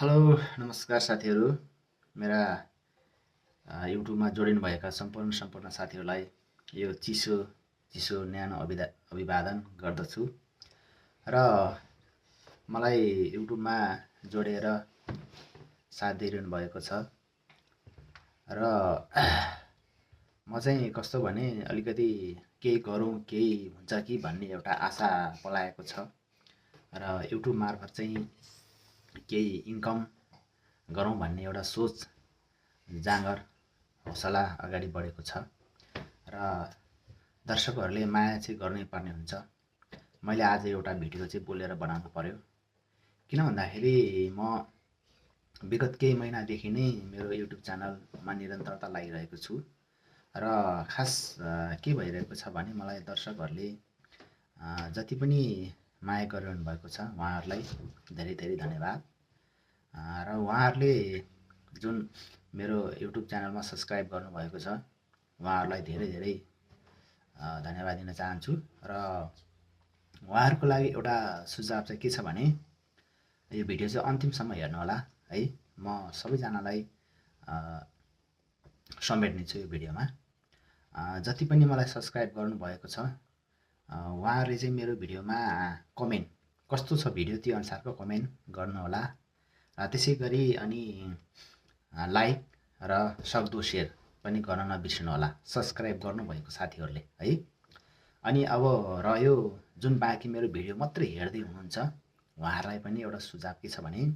Hello नमस्कार साथीहरू। मेरा युट्युबमा जोडिनुभएका सम्पूर्ण साथीहरूलाई यो चिसो न्यानो अभिवादन गर्दछु। र मलाई युट्युबमा जोडेर साथ दिइरहनु भएको छ। र म चाहिँ कस्तो भने अलिकति केही गरौँ केही हुन्छ कि भन्ने एउटा आशा पलाएको छ। र युट्युब मार्फत चाहिँ केही इन्कम गरौँ भन्ने एउटा सोच जाँगर हौसला अगाडि बढेको छ। र दर्शकहरूले माया चाहिँ गर्नै पर्ने हुन्छ। मैले आज एउटा भिडियो चाहिँ बोलेर बनाउनु पर्यो। किन भन्दाखेरि म विगत केही महिनादेखि नै मेरो युट्युब च्यानलमा निरन्तरता लागिरहेको छु। र खास के भइरहेको छ भने मलाई दर्शकहरूले जति पनि माया गरिरहनु भएको छ उहाँहरूलाई धेरै धेरै धन्यवाद। र उहाँहरूले जुन मेरो युट्युब च्यानलमा सब्सक्राइब गर्नुभएको छ उहाँहरूलाई धेरै धेरै धन्यवाद दिन चाहन्छु। र उहाँहरूको लागि एउटा सुझाव चाहिँ के छ भने यो भिडियो चाहिँ अन्तिमसम्म हेर्नुहोला है। म सबैजनालाई समेट्नेछु यो भिडियोमा। जति पनि मलाई सब्सक्राइब गर्नुभएको छ उहाँहरूले चाहिँ मेरो भिडियोमा कमेन्ट कस्तो छ भिडियो त्यो अनुसारको कमेन्ट गर्नुहोला। त्यसै गरी अनि लाइक र सक्दो सेयर पनि गर्न नबिर्सिनुहोला सब्सक्राइब गर्नुभएको साथीहरूले है। अनि अब रह्यो जुन बाँकी मेरो भिडियो मात्रै हेर्दै हुनुहुन्छ उहाँहरूलाई पनि एउटा सुझाव के छ भने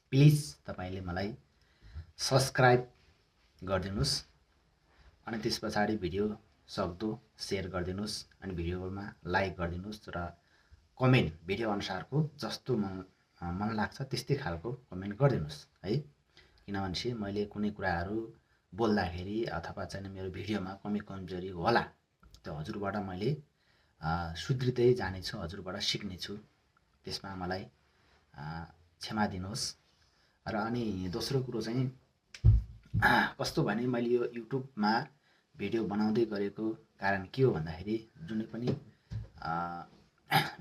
प्लिज तपाईँले मलाई सब्सक्राइब गरिदिनुहोस्। अनि त्यस पछाडि भिडियो सक्दो सेयर गरिदिनुहोस्। अनि भिडियोमा लाइक गरिदिनुहोस् र कमेन्ट भिडियो अनुसारको जस्तो मन लाग्छ त्यस्तै खालको कमेन्ट गरिदिनुहोस् है। किनभने मैले कुनै कुराहरू बोल्दाखेरि अथवा चाहिँ मेरो भिडियोमा कमी कमजोरी होला त्यो हजुरबाट मैले सुध्रिँदै जानेछु, हजुरबाट सिक्नेछु। त्यसमा मलाई क्षमा दिनुहोस्। र अनि दोस्रो कुरो चाहिँ कस्तो भने मैले यो युट्युबमा भिडियो बनाउँदै गरेको कारण के हो भन्दाखेरि जुनै पनि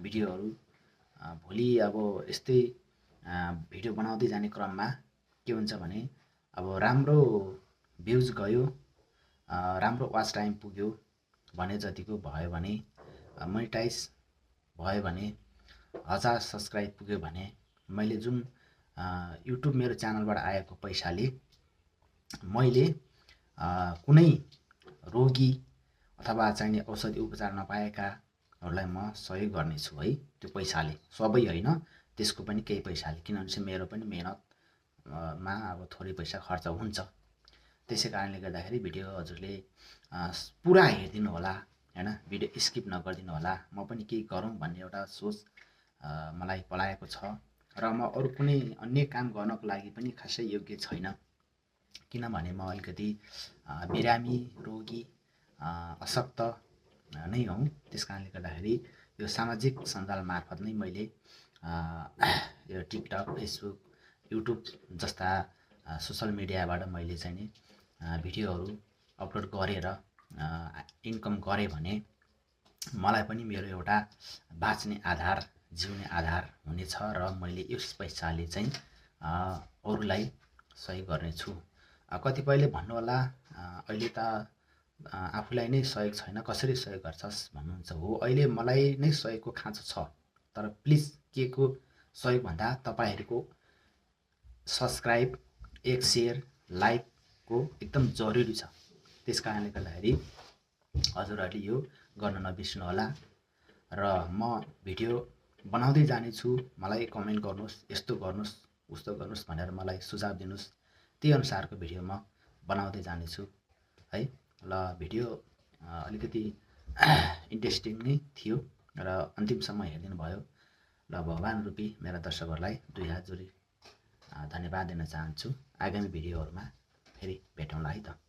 भिडियोहरू भोलि अब यस्तै भिडियो बनाउँदै जाने क्रममा के हुन्छ भने अब राम्रो भ्युज गयो, राम्रो वाच टाइम पुग्यो भने जतिको भयो भने मोनेटाइज भयो भने 1000 सब्सक्राइब पुग्यो भने मैले जुन युट्युब मेरो च्यानलबाट आएको पैसाले मैले कुनै रोगी अथवा चाहिने औषधि उपचार नपाएकाहरूलाई म सहयोग गर्नेछु है। त्यो पैसाले सबै होइन, त्यसको पनि केही पैसाले। किनभने मेरो पनि मेहनतमा अब थोरै पैसा खर्च हुन्छ। त्यसै कारणले गर्दाखेरि भिडियो हजुरले पुरा हेरिदिनु होला हैन, भिडियो स्किप नगरिदिनु होला। म पनि केही गरौँ भन्ने एउटा सोच मलाई पलाएको छ। र म अरू कुनै अन्य काम गर्नको लागि पनि खासै योग्य छैन। किनभने म अलिकति बिरामी रोगी अशक्त नै हौँ। त्यस कारणले गर्दाखेरि यो सामाजिक सञ्जाल मार्फत नै मैले यो टिकटक, फेसबुक, युट्युब जस्ता सोसल मिडियाबाट मैले चाहिँ नि भिडियोहरू अपलोड गरेर इन्कम गरेँ भने मलाई पनि मेरो एउटा बाँच्ने आधार, जिउने आधार हुनेछ। र मैले यस पैसाले चाहिँ अरूलाई सहयोग गर्नेछु। कतिपयले भन्नुहोला अहिले त आफूलाई नै सहयोग छैन, कसरी सहयोग गर्छस् भन्नुहुन्छ। हो, अहिले मलाई नै सहयोगको खाँचो छ। तर प्लिज के को सहयोग भन्दा तपाईँहरूको सब्सक्राइब, एक सेयर, लाइकको एकदम जरुरी छ। त्यस कारणले गर्दाखेरि हजुरहरूले यो गर्न नबिर्सिनु होला। र म भिडियो बनाउँदै जानेछु। मलाई कमेन्ट गर्नुहोस्, यस्तो गर्नुहोस् उस्तो गर्नुहोस् भनेर मलाई सुझाव दिनुहोस्। त्यही अनुसारको भिडियो म बनाउँदै जानेछु है। ल भिडियो अलिकति इन्ट्रेस्टिङ नै थियो र अन्तिमसम्म हेरिदिनु भयो। ल भगवान रूपी मेरा दर्शकहरूलाई 2 हात जोडी धन्यवाद दिन चाहन्छु। आगामी भिडियोहरूमा फेरि भेटौँला है त।